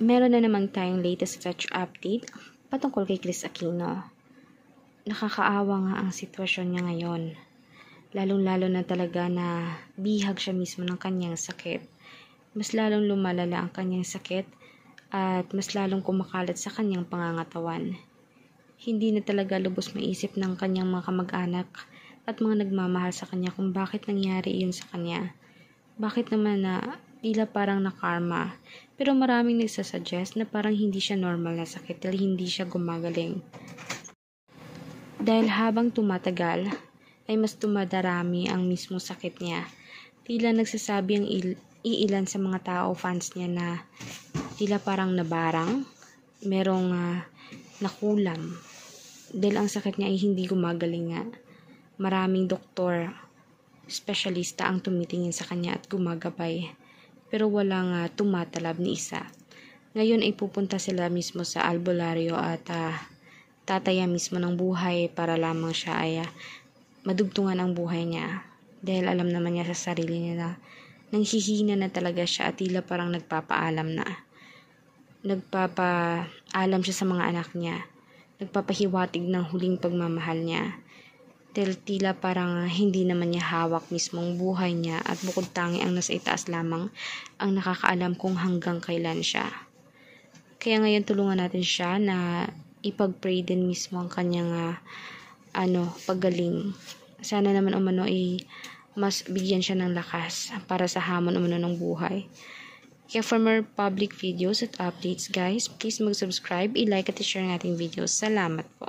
Meron na naman tayong latest fetch update patungkol kay Kris Aquino. Nakakaawa nga ang sitwasyon niya ngayon. Lalong-lalo na talaga na bihag siya mismo ng kanyang sakit. Mas lalong lumalala ang kanyang sakit at mas lalong kumakalat sa kanyang pangangatawan. Hindi na talaga lubos maisip ng kanyang mga kamag-anak at mga nagmamahal sa kanya kung bakit nangyari iyon sa kanya. Bakit naman na tila parang na-karma, pero maraming nagsasuggest na parang hindi siya normal na sakit dahil hindi siya gumagaling. Dahil habang tumatagal, ay mas tumadarami ang mismo sakit niya. Tila nagsasabi ang iilan sa mga tao fans niya na tila parang nabarang, merong nakulam. Dahil ang sakit niya ay hindi gumagaling nga. Maraming doktor, espesyalista ang tumitingin sa kanya at gumagabay. Pero walang tumatalab ni isa. Ngayon ay pupunta sila mismo sa albularyo at tataya mismo ng buhay para lamang siya ay madugtungan ang buhay niya. Dahil alam naman niya sa sarili niya na nanghihina na talaga siya at tila parang nagpapaalam na. Nagpapaalam siya sa mga anak niya. Nagpapahiwatig ng huling pagmamahal niya. Dahil tila parang hindi naman niya hawak mismong buhay niya at bukod tangi ang nasa itaas lamang ang nakakaalam kung hanggang kailan siya. Kaya ngayon tulungan natin siya na ipag-pray din mismo ang kanyang paggaling. Sana naman umano ay mas bigyan siya ng lakas para sa hamon umano ng buhay. Kaya for more public videos at updates guys, please mag-subscribe, i-like at i-share ang ating videos. Salamat po.